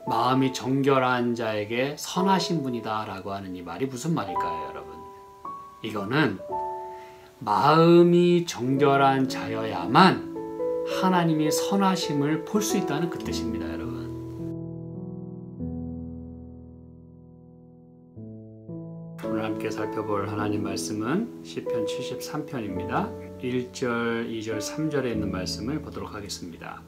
마음이 정결한 자에게 선하신 분이다 라고 하는 이 말이 무슨 말일까요, 여러분? 이거는 마음이 정결한 자여야만 하나님이 선하심을 볼 수 있다는 그 뜻입니다, 여러분. 오늘 함께 살펴볼 하나님 말씀은 시편 73편입니다. 1절, 2절, 3절에 있는 말씀을 보도록 하겠습니다.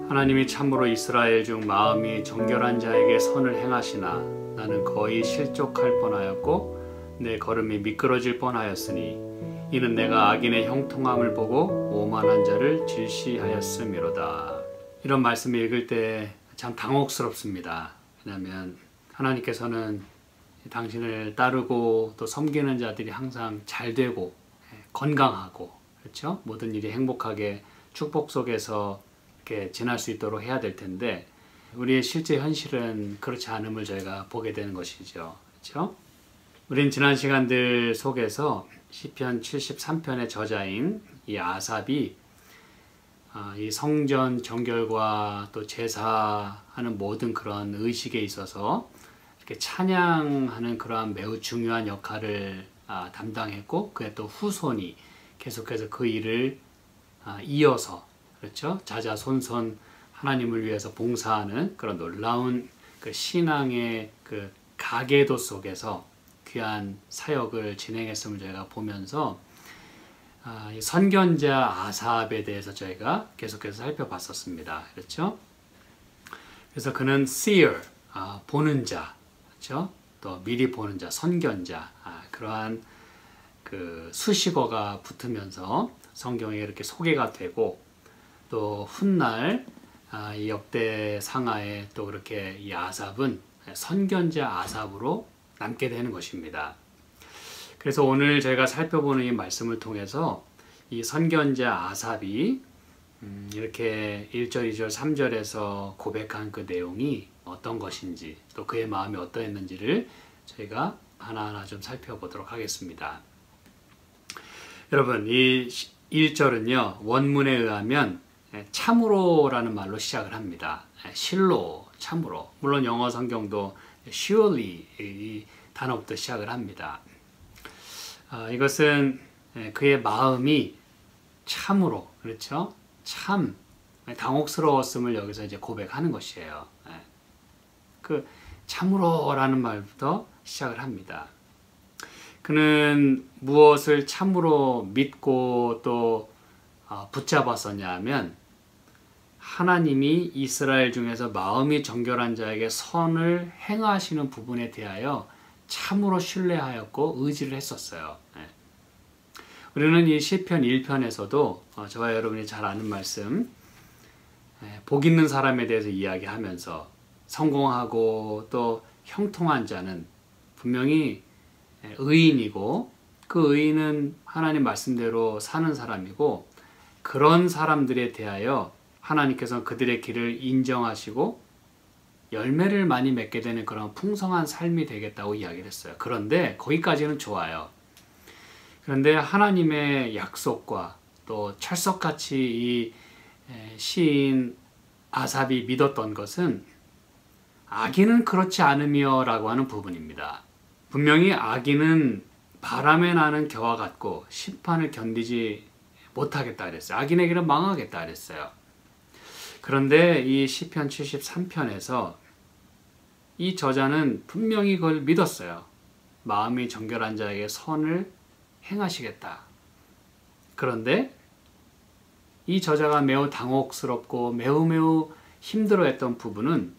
하나님이 참으로 이스라엘 중 마음이 정결한 자에게 선을 행하시나 나는 거의 실족할 뻔하였고 내 걸음이 미끄러질 뻔하였으니 이는 내가 악인의 형통함을 보고 오만한 자를 질시하였음이로다. 이런 말씀을 읽을 때 참 당혹스럽습니다. 왜냐하면 하나님께서는 당신을 따르고 또 섬기는 자들이 항상 잘 되고 건강하고, 그렇죠? 모든 일이 행복하게 축복 속에서 이렇게 지날 수 있도록 해야 될 텐데 우리의 실제 현실은 그렇지 않음을 저희가 보게 되는 것이죠. 그렇죠? 우린 지난 시간들 속에서 시편 73편의 저자인 이 아삽이 이 성전 정결과 또 제사하는 모든 그런 의식에 있어서 이렇게 찬양하는 그러한 매우 중요한 역할을 담당했고, 그의 또 후손이 계속해서 그 일을 이어서, 그렇죠? 자자손손 하나님을 위해서 봉사하는 그런 놀라운 그 신앙의 그 가계도 속에서 귀한 사역을 진행했음을 저희가 보면서 이 선견자 아삽에 대해서 저희가 계속해서 살펴봤었습니다. 그렇죠? 그래서 그는 seer, 보는 자, 그렇죠? 또 미리 보는 자, 선견자, 그러한 그 수식어가 붙으면서 성경에 이렇게 소개가 되고, 또 훗날 이 역대 상하에 또 그렇게 이 아삽은 선견자 아삽으로 남게 되는 것입니다. 그래서 오늘 제가 살펴보는 이 말씀을 통해서 이 선견자 아삽이 이렇게 1절, 2절, 3절에서 고백한 그 내용이 어떤 것인지, 또 그의 마음이 어떠했는지를 저희가 하나하나 좀 살펴보도록 하겠습니다. 여러분, 이 1절은요 원문에 의하면 참으로라는 말로 시작을 합니다. 실로, 참으로. 물론 영어 성경도 surely 이 단어부터 시작을 합니다. 이것은 그의 마음이 참으로, 그렇죠? 참 당혹스러웠음을 여기서 이제 고백하는 것이에요. 그 참으로라는 말부터 시작을 합니다. 그는 무엇을 참으로 믿고 또 붙잡았었냐 하면 하나님이 이스라엘 중에서 마음이 정결한 자에게 선을 행하시는 부분에 대하여 참으로 신뢰하였고 의지를 했었어요. 우리는 이 시편 1편에서도 저와 여러분이 잘 아는 말씀, 복 있는 사람에 대해서 이야기하면서 성공하고 또 형통한 자는 분명히 의인이고, 그 의인은 하나님 말씀대로 사는 사람이고, 그런 사람들에 대하여 하나님께서 그들의 길을 인정하시고 열매를 많이 맺게 되는 그런 풍성한 삶이 되겠다고 이야기를 했어요. 그런데 거기까지는 좋아요. 그런데 하나님의 약속과 또 철석같이 이 시인 아삽이 믿었던 것은 악인은 그렇지 않으며 라고 하는 부분입니다. 분명히 악인은 바람에 나는 겨와 같고 심판을 견디지 못하겠다 그랬어요. 악인의 길은 망하겠다 그랬어요. 그런데 이 시편 73편에서 이 저자는 분명히 그걸 믿었어요. 마음이 정결한 자에게 선을 행하시겠다. 그런데 이 저자가 매우 당혹스럽고 매우 힘들어했던 부분은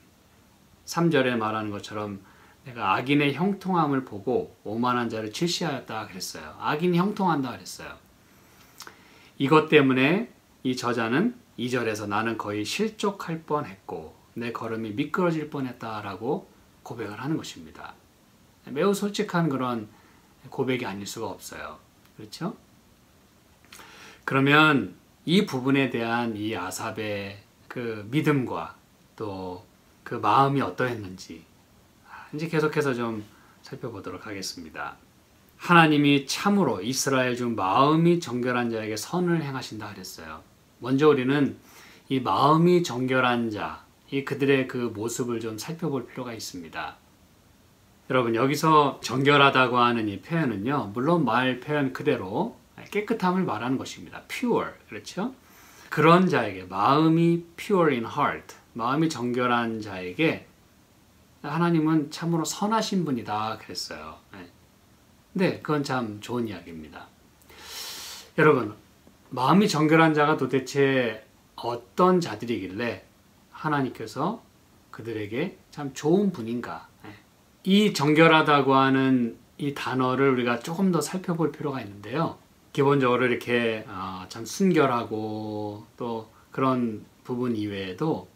3절에 말하는 것처럼 내가 악인의 형통함을 보고 오만한 자를 질시하였다 그랬어요. 악인이 형통한다 그랬어요. 이것 때문에 이 저자는 2절에서 나는 거의 실족할 뻔했고 내 걸음이 미끄러질 뻔했다라고 고백을 하는 것입니다. 매우 솔직한 그런 고백이 아닐 수가 없어요. 그렇죠? 그러면 이 부분에 대한 이 아삽의 그 믿음과 또 그 마음이 어떠했는지 이제 계속해서 좀 살펴보도록 하겠습니다. 하나님이 참으로 이스라엘 중 마음이 정결한 자에게 선을 행하신다 그랬어요. 먼저 우리는 이 마음이 정결한 자, 이 그들의 그 모습을 좀 살펴볼 필요가 있습니다. 여러분, 여기서 정결하다고 하는 이 표현은요, 물론 말 표현 그대로 깨끗함을 말하는 것입니다. pure, 그렇죠? 그런 자에게, 마음이 pure in heart, 마음이 정결한 자에게 하나님은 참으로 선하신 분이다 그랬어요. 근데 그건 참 좋은 이야기입니다. 여러분, 마음이 정결한 자가 도대체 어떤 자들이길래 하나님께서 그들에게 참 좋은 분인가? 이 정결하다고 하는 이 단어를 우리가 조금 더 살펴볼 필요가 있는데요. 기본적으로 이렇게 참 순결하고 또 그런 부분 이외에도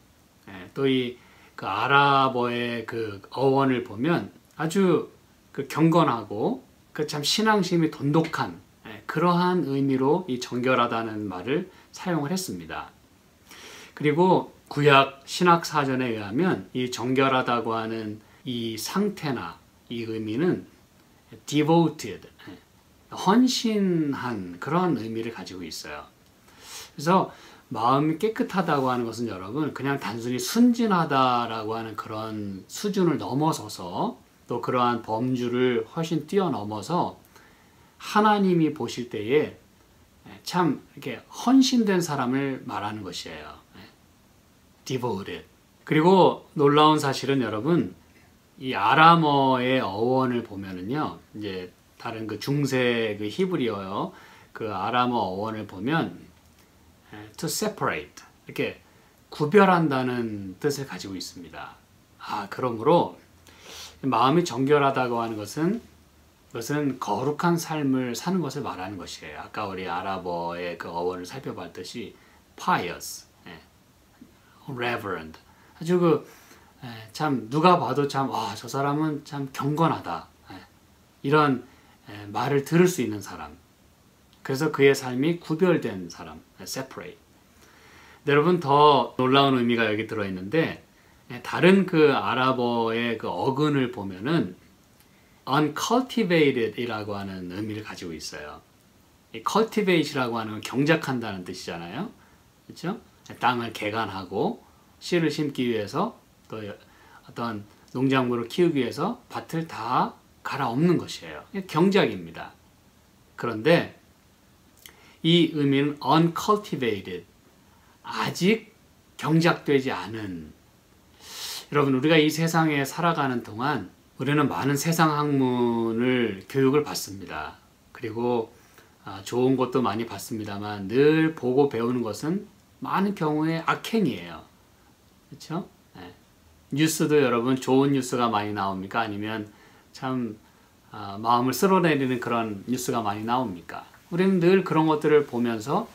또 이 그 아랍어의 그 어원을 보면 아주 그 경건하고 그 참 신앙심이 돈독한 그러한 의미로 이 정결하다는 말을 사용을 했습니다. 그리고 구약 신학 사전에 의하면 이 정결하다고 하는 이 상태나 이 의미는 devoted, 헌신한 그런 의미를 가지고 있어요. 그래서 마음이 깨끗하다고 하는 것은 여러분 그냥 단순히 순진하다라고 하는 그런 수준을 넘어서서 또 그러한 범주를 훨씬 뛰어넘어서 하나님이 보실 때에 참 이렇게 헌신된 사람을 말하는 것이에요. devoted. 그리고 놀라운 사실은 여러분 이 아람어의 어원을 보면은요, 이제 다른 그 중세 그 히브리어요, 그 아람어 어원을 보면 to separate, 이렇게 구별한다는 뜻을 가지고 있습니다. 그러므로 마음이 정결하다고 하는 것은 그것은 거룩한 삶을 사는 것을 말하는 것이에요. 아까 우리 아랍어의 그 어원을 살펴봤듯이 pious, reverend, 아주 참 누가 봐도 참 저 사람은 참 경건하다, 이런 말을 들을 수 있는 사람. 그래서 그의 삶이 구별된 사람, separate. 여러분, 더 놀라운 의미가 여기 들어있는데 다른 그 아랍어의 그 어근을 보면은 uncultivated이라고 하는 의미를 가지고 있어요. 이 cultivate라고 하는 건 경작한다는 뜻이잖아요. 그렇죠? 땅을 개간하고 씨를 심기 위해서 또 어떤 농작물을 키우기 위해서 밭을 다 갈아엎는 것이에요. 경작입니다. 그런데 이 의미는 uncultivated, 아직 경작되지 않은. 여러분, 우리가 이 세상에 살아가는 동안 우리는 많은 세상 학문을 교육을 받습니다. 그리고 좋은 것도 많이 받습니다만 늘 보고 배우는 것은 많은 경우에 악행이에요. 그렇죠? 뉴스도 여러분 좋은 뉴스가 많이 나옵니까? 아니면 참 마음을 쓸어내리는 그런 뉴스가 많이 나옵니까? 우리는 늘 그런 것들을 보면서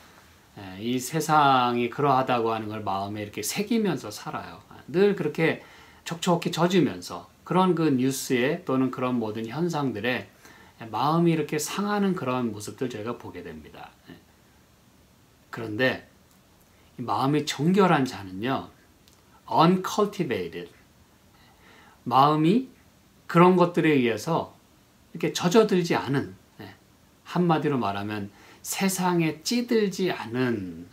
이 세상이 그러하다고 하는 걸 마음에 이렇게 새기면서 살아요. 늘 그렇게 촉촉히 젖으면서 그런 그 뉴스에 또는 그런 모든 현상들에 마음이 이렇게 상하는 그런 모습들 저희가 보게 됩니다. 그런데 이 마음이 정결한 자는요, uncultivated, 마음이 그런 것들에 의해서 이렇게 젖어들지 않은, 한마디로 말하면 세상에 찌들지 않은,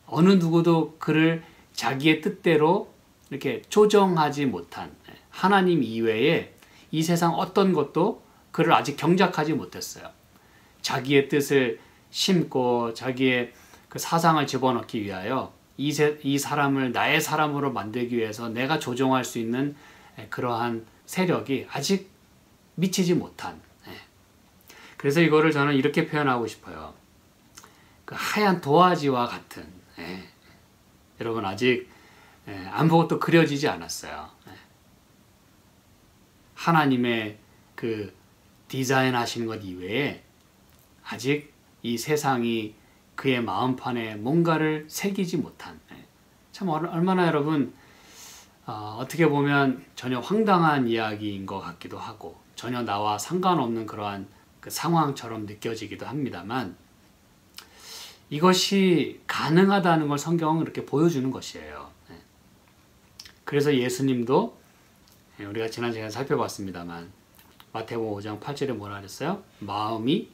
어느 누구도 그를 자기의 뜻대로 이렇게 조정하지 못한, 하나님 이외에 이 세상 어떤 것도 그를 아직 경작하지 못했어요. 자기의 뜻을 심고 자기의 그 사상을 집어넣기 위하여 이 사람을 나의 사람으로 만들기 위해서 내가 조종할 수 있는 그러한 세력이 아직 미치지 못한. 그래서 이거를 저는 이렇게 표현하고 싶어요. 그 하얀 도화지와 같은. 여러분, 아직 아무것도 그려지지 않았어요. 하나님의 그 디자인 하시는 것 이외에 아직 이 세상이 그의 마음판에 뭔가를 새기지 못한, 참 얼마나 여러분 어떻게 보면 전혀 황당한 이야기인 것 같기도 하고 전혀 나와 상관없는 그러한 그 상황처럼 느껴지기도 합니다만, 이것이 가능하다는 걸 성경은 그렇게 보여주는 것이에요. 그래서 예수님도 우리가 지난 시간에 살펴봤습니다만 마태복음 5장 8절에 뭐라 그랬어요? 마음이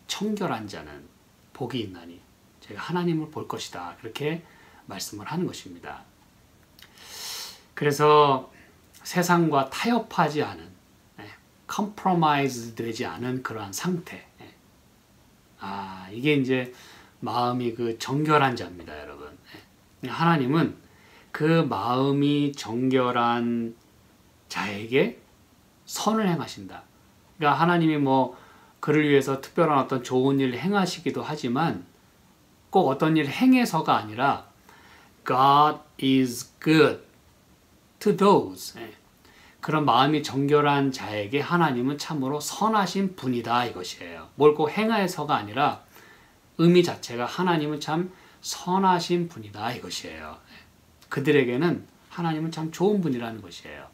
청결한 자는 복이 있나니 저희가 하나님을 볼 것이다, 그렇게 말씀을 하는 것입니다. 그래서 세상과 타협하지 않은, 컴프로마이즈 되지 않은 그러한 상태. 이게 이제 마음이 그 정결한 자입니다, 여러분. 하나님은 그 마음이 정결한 자에게 선을 행하신다. 그러니까 하나님이 뭐 그를 위해서 특별한 어떤 좋은 일을 행하시기도 하지만 꼭 어떤 일을 행해서가 아니라 God is good to those. 그런 마음이 정결한 자에게 하나님은 참으로 선하신 분이다 이것이에요. 뭘 꼭 행하여서가 아니라 의미 자체가 하나님은 참 선하신 분이다 이것이에요. 그들에게는 하나님은 참 좋은 분이라는 것이에요.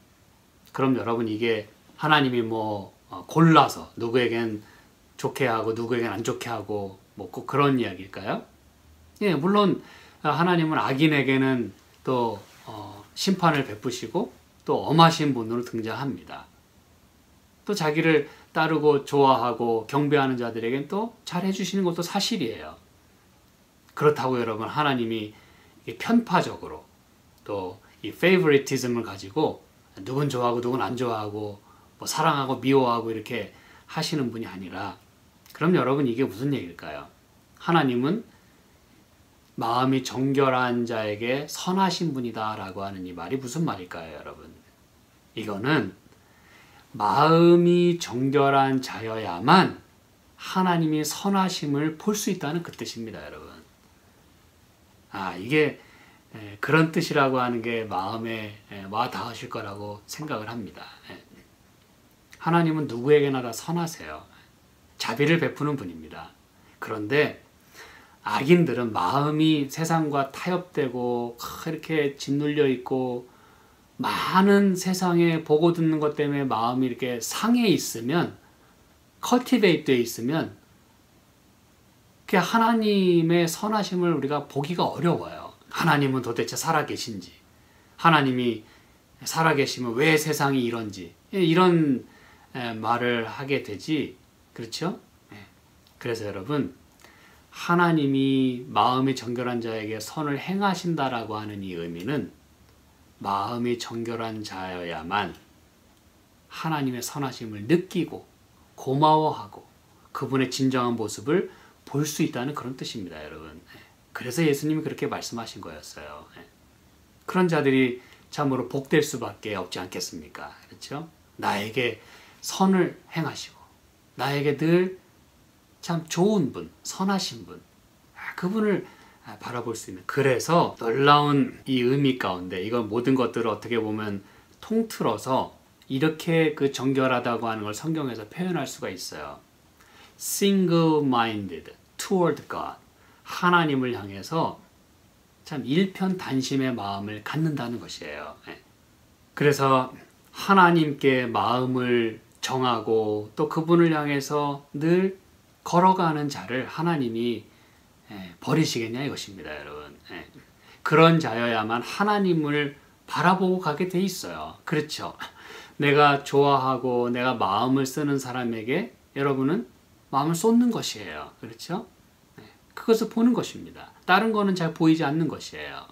그럼 여러분 이게 하나님이 뭐 골라서 누구에겐 좋게 하고 누구에겐 안 좋게 하고 뭐 꼭 그런 이야기일까요? 예, 물론 하나님은 악인에게는 또 심판을 베푸시고 또 엄하신 분으로 등장합니다. 또 자기를 따르고 좋아하고 경배하는 자들에겐 또 잘해주시는 것도 사실이에요. 그렇다고 여러분 하나님이 편파적으로 또 이 favoritism을 가지고 누군 좋아하고 누군 안 좋아하고 뭐 사랑하고 미워하고 이렇게 하시는 분이 아니라 그럼 여러분 이게 무슨 얘기일까요? 하나님은 마음이 정결한 자에게 선하신 분이다 라고 하는 이 말이 무슨 말일까요, 여러분? 이거는 마음이 정결한 자여야만 하나님이 선하심을 볼 수 있다는 그 뜻입니다, 여러분. 이게 그런 뜻이라고 하는 게 마음에 와 닿으실 거라고 생각을 합니다. 하나님은 누구에게나 다 선하세요. 자비를 베푸는 분입니다. 그런데 악인들은 마음이 세상과 타협되고 이렇게 짓눌려 있고 많은 세상에 보고 듣는 것 때문에 마음이 이렇게 상해 있으면 컬티베이트 되어 있으면 하나님의 선하심을 우리가 보기가 어려워요. 하나님은 도대체 살아계신지 하나님이 살아계시면 왜 세상이 이런지 이런 말을 하게 되지 그렇죠? 그래서 여러분 하나님이 마음이 정결한 자에게 선을 행하신다라고 하는 이 의미는 마음이 정결한 자여야만 하나님의 선하심을 느끼고 고마워하고 그분의 진정한 모습을 볼 수 있다는 그런 뜻입니다, 여러분. 그래서 예수님이 그렇게 말씀하신 거였어요. 그런 자들이 참으로 복될 수밖에 없지 않겠습니까? 그렇죠? 나에게 선을 행하시고 나에게 늘 참 좋은 분, 선하신 분, 그분을 바라볼 수 있는 그래서 놀라운 이 의미 가운데 이건 모든 것들을 어떻게 보면 통틀어서 이렇게 그 정결하다고 하는 걸 성경에서 표현할 수가 있어요. Single-minded toward God. 하나님을 향해서 참 일편단심의 마음을 갖는다는 것이에요. 그래서 하나님께 마음을 정하고 또 그분을 향해서 늘 걸어가는 자를 하나님이 버리시겠냐 이것입니다, 여러분. 그런 자여야만 하나님을 바라보고 가게 돼 있어요. 그렇죠? 내가 좋아하고 내가 마음을 쓰는 사람에게 여러분은 마음을 쏟는 것이에요. 그렇죠? 그것을 보는 것입니다. 다른 거는 잘 보이지 않는 것이에요.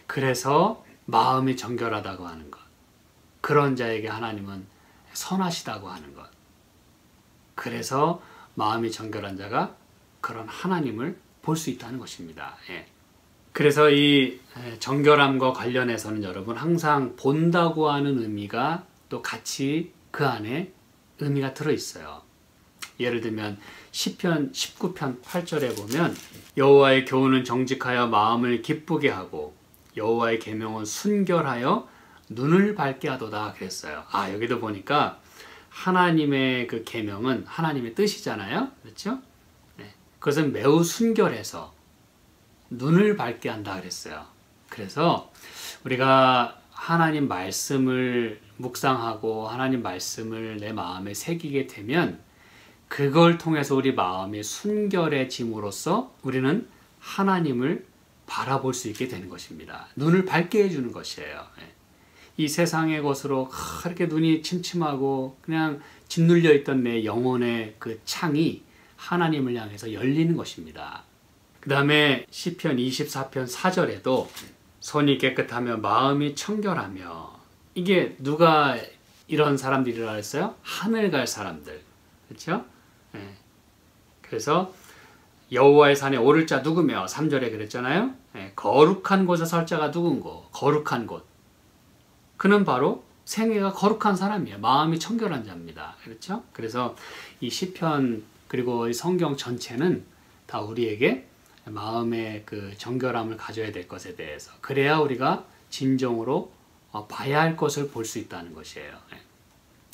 그래서 마음이 정결하다고 하는 것. 그런 자에게 하나님은 선하시다고 하는 것. 그래서 마음이 정결한 자가 그런 하나님을 볼 수 있다는 것입니다. 그래서 이 정결함과 관련해서는 여러분 항상 본다고 하는 의미가 또 같이 그 안에 의미가 들어있어요. 예를 들면 시편 19편 8절에 보면 여호와의 교훈은 정직하여 마음을 기쁘게 하고 여호와의 계명은 순결하여 눈을 밝게 하도다 그랬어요. 여기도 보니까 하나님의 그 계명은 하나님의 뜻이잖아요. 그렇죠? 그것은 매우 순결해서 눈을 밝게 한다 그랬어요. 그래서 우리가 하나님 말씀을 묵상하고 하나님 말씀을 내 마음에 새기게 되면 그걸 통해서 우리 마음이 순결해짐으로써 우리는 하나님을 바라볼 수 있게 되는 것입니다. 눈을 밝게 해주는 것이에요. 이 세상의 것으로 그렇게 눈이 침침하고 그냥 짓눌려 있던 내 영혼의 그 창이 하나님을 향해서 열리는 것입니다. 그 다음에 시편 24편 4절에도 손이 깨끗하며 마음이 청결하며. 이게 누가 이런 사람들이라 했어요? 하늘 갈 사람들. 그렇죠? 예. 그래서 여호와의 산에 오를 자 누구며 3절에 그랬잖아요. 예. 거룩한 곳에 설 자가 누군고? 거룩한 곳. 그는 바로 생애가 거룩한 사람이에요. 마음이 청결한 자입니다. 그렇죠? 그래서 이 시편 그리고 이 성경 전체는 다 우리에게 마음의 그 정결함을 가져야 될 것에 대해서, 그래야 우리가 진정으로 봐야 할 것을 볼 수 있다는 것이에요.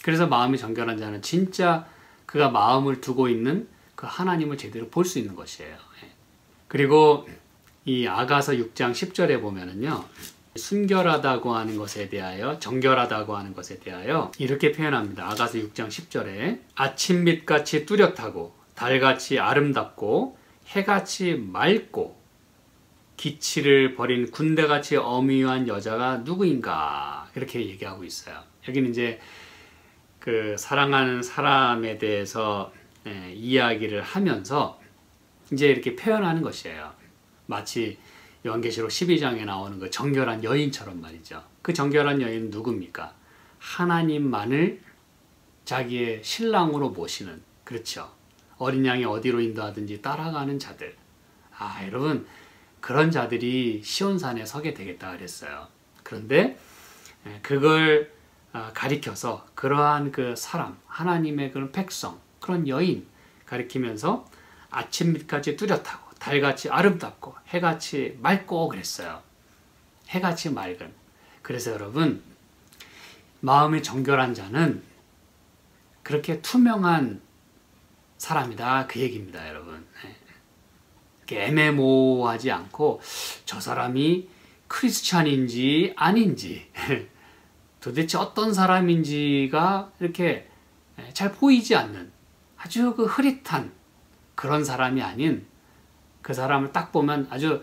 그래서 마음이 정결한 자는 진짜 그가 마음을 두고 있는 그 하나님을 제대로 볼 수 있는 것이에요. 그리고 이 아가서 6장 10절에 보면은요, 순결하다고 하는 것에 대하여, 정결하다고 하는 것에 대하여 이렇게 표현합니다. 아가서 6장 10절에 아침빛같이 뚜렷하고 달같이 아름답고 해같이 맑고 기치를 버린 군대같이 엄위한 여자가 누구인가, 이렇게 얘기하고 있어요. 여기는 이제 그 사랑하는 사람에 대해서 이야기를 하면서 이제 이렇게 표현하는 것이에요. 마치 요한계시록 12장에 나오는 그 정결한 여인처럼 말이죠. 그 정결한 여인은 누굽니까? 하나님만을 자기의 신랑으로 모시는, 그렇죠. 어린 양이 어디로 인도하든지 따라가는 자들. 아, 여러분, 그런 자들이 시온산에 서게 되겠다 그랬어요. 그런데 그걸 가리켜서 그러한 그 사람, 하나님의 그런 백성, 그런 여인 가리키면서 아침빛같이 뚜렷하고 달같이 아름답고 해같이 맑고 그랬어요. 해같이 맑은. 그래서 여러분, 마음이 정결한 자는 그렇게 투명한 사람이다, 그 얘기입니다, 여러분. 이렇게 애매모호하지 않고 저 사람이 크리스찬인지 아닌지 도대체 어떤 사람인지가 이렇게 잘 보이지 않는 아주 그 흐릿한 그런 사람이 아닌, 그 사람을 딱 보면 아주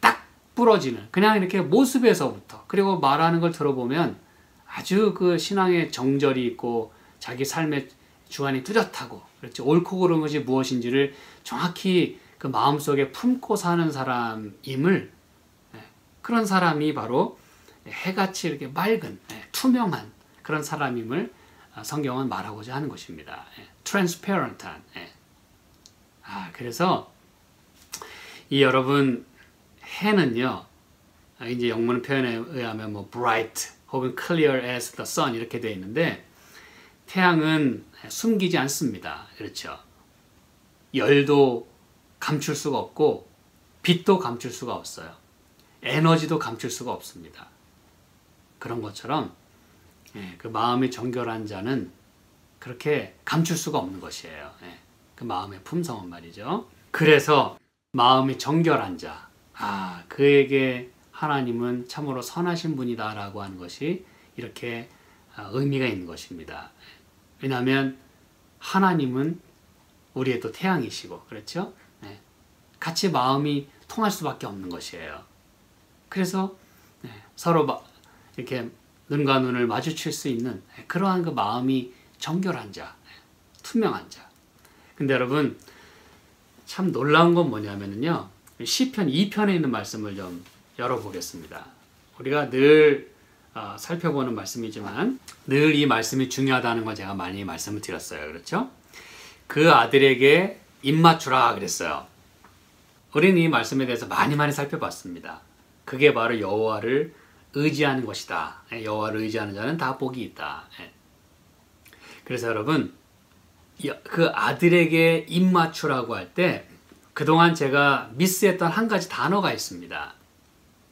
딱 부러지는, 그냥 이렇게 모습에서부터, 그리고 말하는 걸 들어보면 아주 그 신앙의 정절이 있고 자기 삶의 주관이 뚜렷하고, 그렇죠. 옳고 그른 것이 무엇인지를 정확히 그 마음속에 품고 사는 사람임을, 그런 사람이 바로 해같이 이렇게 맑은, 투명한 그런 사람임을 성경은 말하고자 하는 것입니다. transparent한. 그래서 이 여러분, 해는요, 이제 영문 표현에 의하면 뭐 bright 혹은 clear as the sun 이렇게 되어 있는데, 태양은 숨기지 않습니다. 그렇죠. 열도 감출 수가 없고 빛도 감출 수가 없어요. 에너지도 감출 수가 없습니다. 그런 것처럼 그 마음이 정결한 자는 그렇게 감출 수가 없는 것이에요. 그 마음의 품성은 말이죠. 그래서 마음이 정결한 자, 그에게 하나님은 참으로 선하신 분이다 라고 하는 것이 이렇게 의미가 있는 것입니다. 왜냐하면 하나님은 우리의 또 태양이시고, 그렇죠? 같이 마음이 통할 수밖에 없는 것이에요. 그래서 서로 이렇게 눈과 눈을 마주칠 수 있는 그러한 그 마음이 정결한 자, 투명한 자. 근데 여러분, 참 놀라운 건 뭐냐면요, 시편 2편에 있는 말씀을 좀 열어보겠습니다. 우리가 늘 살펴보는 말씀이지만 늘 이 말씀이 중요하다는 걸 제가 많이 말씀을 드렸어요. 그렇죠? 그 아들에게 입맞추라 그랬어요. 우리는 이 말씀에 대해서 많이 살펴봤습니다. 그게 바로 여호와를 의지하는 것이다. 여호와를 의지하는 자는 다 복이 있다. 그래서 여러분, 그 아들에게 입맞추라고 할 때 그동안 제가 미스했던 한 가지 단어가 있습니다.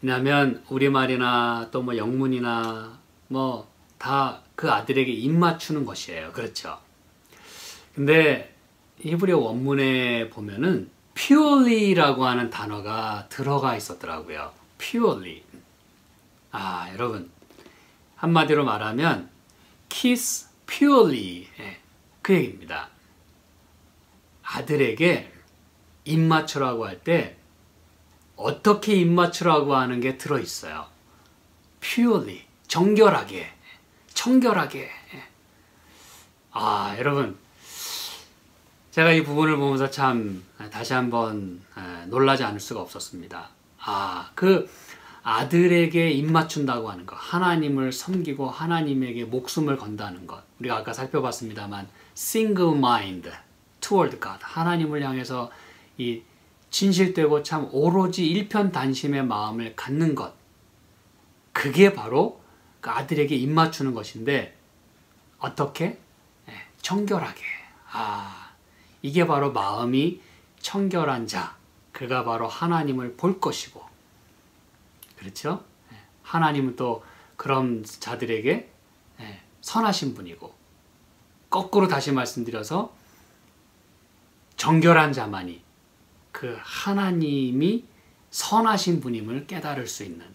왜냐하면 우리말이나 또 뭐 영문이나 뭐 다 그 아들에게 입맞추는 것이에요. 그렇죠? 근데 히브리어 원문에 보면은 purely라고 하는 단어가 들어가 있었더라고요. purely. 여러분, 한마디로 말하면 kiss purely, 그 얘기입니다. 아들에게 입맞추라고 할 때 어떻게 입맞추라고 하는 게 들어있어요. purely, 정결하게, 청결하게. 여러분, 제가 이 부분을 보면서 참 다시 한번 놀라지 않을 수가 없었습니다. 그 아들에게 입맞춘다고 하는 것, 하나님을 섬기고 하나님에게 목숨을 건다는 것. 우리가 아까 살펴봤습니다만 single mind toward God, 하나님을 향해서 이 진실되고 참 오로지 일편단심의 마음을 갖는 것, 그게 바로 그 아들에게 입맞추는 것인데 어떻게? 청결하게. 이게 바로 마음이 청결한 자, 그가 바로 하나님을 볼 것이고, 그렇죠? 하나님은 또 그런 자들에게 선하신 분이고, 거꾸로 다시 말씀드려서 정결한 자만이 그 하나님이 선하신 분임을 깨달을 수 있는,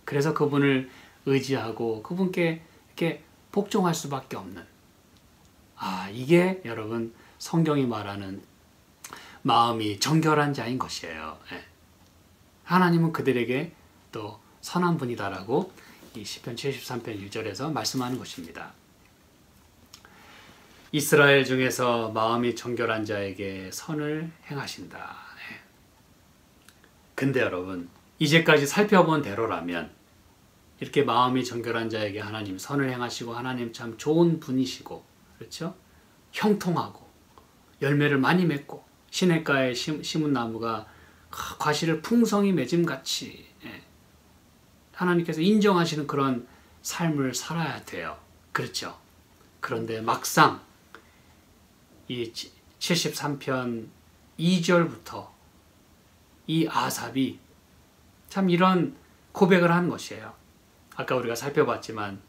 그래서 그분을 의지하고 그분께 이렇게 복종할 수밖에 없는, 이게 여러분 성경이 말하는 마음이 정결한 자인 것이에요. 하나님은 그들에게 또 선한 분이다라고 이 시편 73편 1절에서 말씀하는 것입니다. 이스라엘 중에서 마음이 정결한 자에게 선을 행하신다. 근데 여러분, 이제까지 살펴본 대로라면 이렇게 마음이 정결한 자에게 하나님 선을 행하시고 하나님 참 좋은 분이시고, 그렇죠? 형통하고 열매를 많이 맺고 시냇가에 심은 나무가 과실을 풍성히 맺음같이 하나님께서 인정하시는 그런 삶을 살아야 돼요. 그렇죠? 그런데 막상 이 73편 2절부터 이 아삽이 참 이런 고백을 한 것이에요. 아까 우리가 살펴봤지만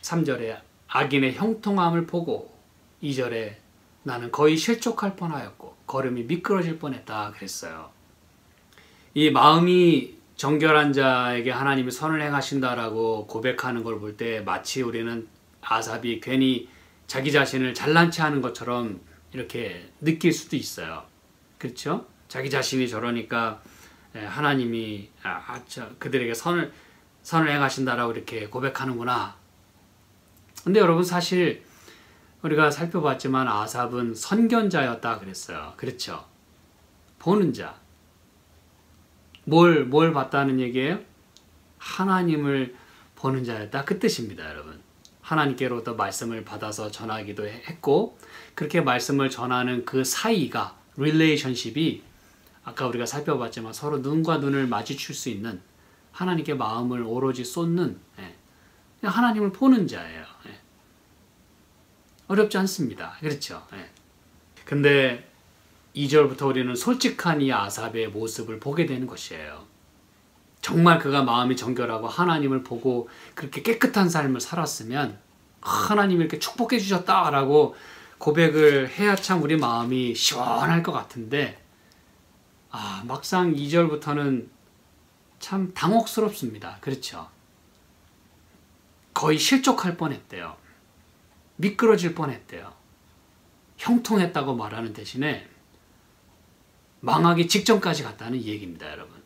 3절에 악인의 형통함을 보고 2절에 나는 거의 실족할 뻔하였고 걸음이 미끄러질 뻔했다 그랬어요. 이 마음이 정결한 자에게 하나님이 선을 행하신다라고 고백하는 걸 볼 때 마치 우리는 아삽이 괜히 자기 자신을 잘난 체 하는 것처럼 이렇게 느낄 수도 있어요. 그렇죠? 자기 자신이 저러니까 하나님이 그들에게 선을 행하신다라고 이렇게 고백하는구나. 근데 여러분, 사실 우리가 살펴봤지만 아삽은 선견자였다 그랬어요. 그렇죠? 보는 자. 뭘 봤다는 얘기예요? 하나님을 보는 자였다, 그 뜻입니다, 여러분. 하나님께로부터 말씀을 받아서 전하기도 했고, 그렇게 말씀을 전하는 그 사이가, 릴레이션십이 아까 우리가 살펴봤지만 서로 눈과 눈을 마주칠 수 있는, 하나님께 마음을 오로지 쏟는 하나님을 보는 자예요. 어렵지 않습니다. 그렇죠? 근데 2절부터 우리는 솔직한 이 아삽의 모습을 보게 되는 것이에요. 정말 그가 마음이 정결하고 하나님을 보고 그렇게 깨끗한 삶을 살았으면 하나님이 이렇게 축복해 주셨다라고 고백을 해야 참 우리 마음이 시원할 것 같은데, 막상 2절부터는 참 당혹스럽습니다. 그렇죠? 거의 실족할 뻔했대요. 미끄러질 뻔했대요. 형통했다고 말하는 대신에 망하기 직전까지 갔다는 얘기입니다, 여러분.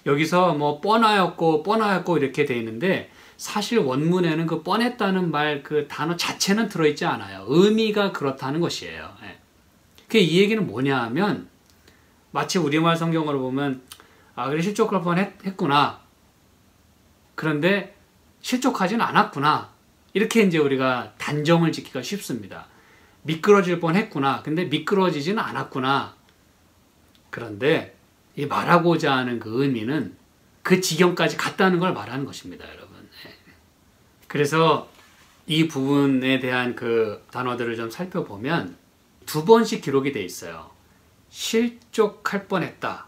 여기서 뭐 뻔하였고 이렇게 돼 있는데, 사실 원문에는 그 뻔했다는 말 그 단어 자체는 들어있지 않아요. 의미가 그렇다는 것이에요. 이 얘기는 뭐냐 하면, 마치 우리말 성경으로 보면 그래 실족할 뻔했구나. 그런데 실족하진 않았구나. 이렇게 이제 우리가 단정을 짓기가 쉽습니다. 미끄러질 뻔했구나. 근데 미끄러지지는 않았구나. 그런데 이 말하고자 하는 그 의미는 그 지경까지 갔다는 걸 말하는 것입니다, 여러분. 그래서 이 부분에 대한 그 단어들을 좀 살펴보면 2번씩 기록이 돼 있어요. 실족할 뻔했다.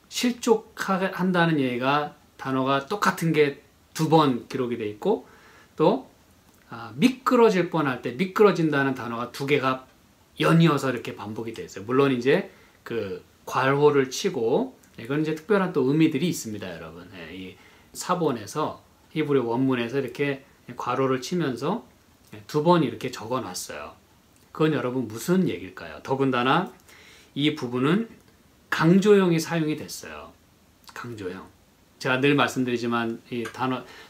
실족한다는 얘기가 단어가 똑같은 게 2번 기록이 돼 있고, 또 미끄러질 뻔할 때 미끄러진다는 단어가 2개가 연이어서 이렇게 반복이 돼 있어요. 물론 이제 그 괄호를 치고, 이건 이제 특별한 또 의미들이 있습니다, 여러분. 이 사본에서 히브리 원문에서 이렇게 괄호를 치면서 2번 이렇게 적어 놨어요. 그건 여러분 무슨 얘기일까요? 더군다나 이 부분은 강조형이 사용이 됐어요. 강조형. 제가 늘 말씀드리지만 이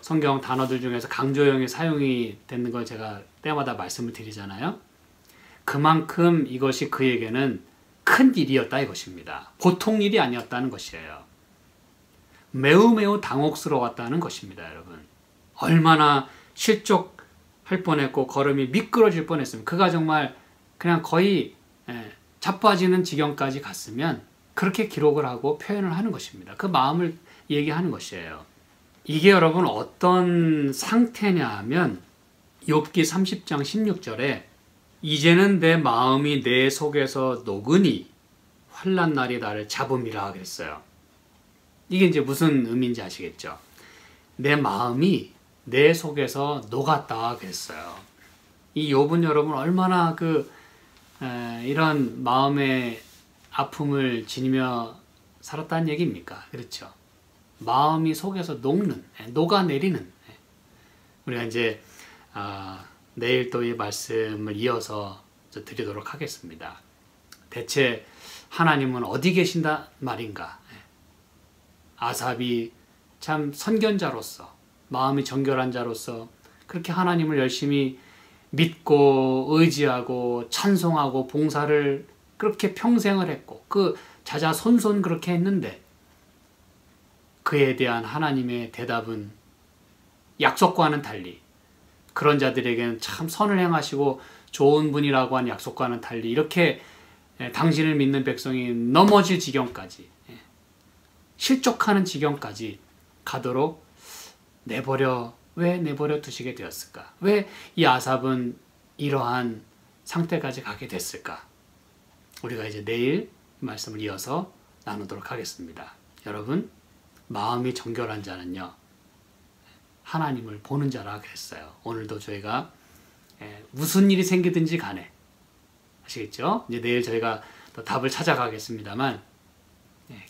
성경 단어들 중에서 강조형이 사용이 되는 걸 제가 때마다 말씀을 드리잖아요. 그만큼 이것이 그에게는 큰 일이었다 이것입니다. 보통 일이 아니었다는 것이에요. 매우 매우 당혹스러웠다는 것입니다, 여러분. 얼마나 실족할 뻔했고 걸음이 미끄러질 뻔했으면, 그가 정말 그냥 거의 자빠지는 지경까지 갔으면 그렇게 기록을 하고 표현을 하는 것입니다. 그 마음을 얘기하는 것이에요. 이게 여러분 어떤 상태냐 하면 욥기 30장 16절에 이제는 내 마음이 내 속에서 녹으니 환난 날이 나를 잡음이라 그랬어요. 이게 이제 무슨 의미인지 아시겠죠? 내 마음이 내 속에서 녹았다 그랬어요. 이 욥은 여러분 얼마나 이런 마음의 아픔을 지니며 살았다는 얘기입니까? 그렇죠? 마음이 속에서 녹아내리는. 우리가 이제 내일 또 이 말씀을 이어서 드리도록 하겠습니다. 대체 하나님은 어디 계신다 말인가? 아삽이 참 선견자로서, 마음이 정결한 자로서 그렇게 하나님을 열심히 믿고 의지하고 찬송하고 봉사를 그렇게 평생을 했고 그 자자손손 그렇게 했는데 그에 대한 하나님의 대답은 약속과는 달리, 그런 자들에게는 참 선을 행하시고 좋은 분이라고 하는 약속과는 달리 이렇게 당신을 믿는 백성이 넘어질 지경까지, 실족하는 지경까지 가도록 왜 내버려 두시게 되었을까? 왜 이 아삽은 이러한 상태까지 가게 됐을까? 우리가 이제 내일 말씀을 이어서 나누도록 하겠습니다. 여러분, 마음이 정결한 자는요, 하나님을 보는 자라 그랬어요. 오늘도 저희가 무슨 일이 생기든지 간에, 아시겠죠? 이제 내일 저희가 또 답을 찾아가겠습니다만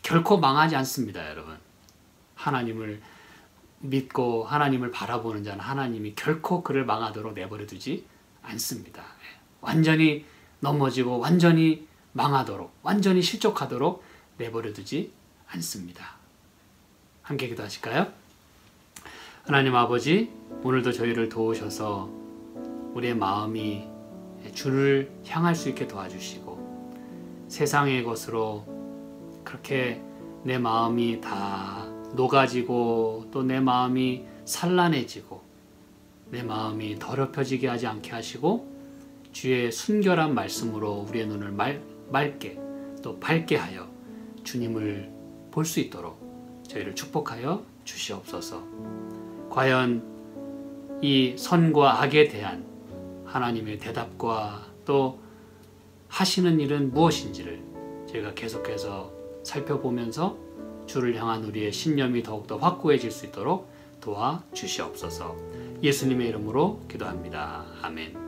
결코 망하지 않습니다, 여러분. 하나님을 믿고 하나님을 바라보는 자는 하나님이 결코 그를 망하도록 내버려 두지 않습니다. 완전히 넘어지고 완전히 망하도록, 완전히 실족하도록 내버려 두지 않습니다. 함께 기도하실까요? 하나님 아버지, 오늘도 저희를 도우셔서 우리의 마음이 주를 향할 수 있게 도와주시고, 세상의 것으로 그렇게 내 마음이 다 녹아지고 또 내 마음이 산란해지고 내 마음이 더럽혀지게 하지 않게 하시고, 주의 순결한 말씀으로 우리의 눈을 맑게 또 밝게 하여 주님을 볼 수 있도록 저희를 축복하여 주시옵소서. 과연 이 선과 악에 대한 하나님의 대답과 또 하시는 일은 무엇인지를 저희가 계속해서 살펴보면서 주를 향한 우리의 신념이 더욱더 확고해질 수 있도록 도와주시옵소서. 예수님의 이름으로 기도합니다. 아멘.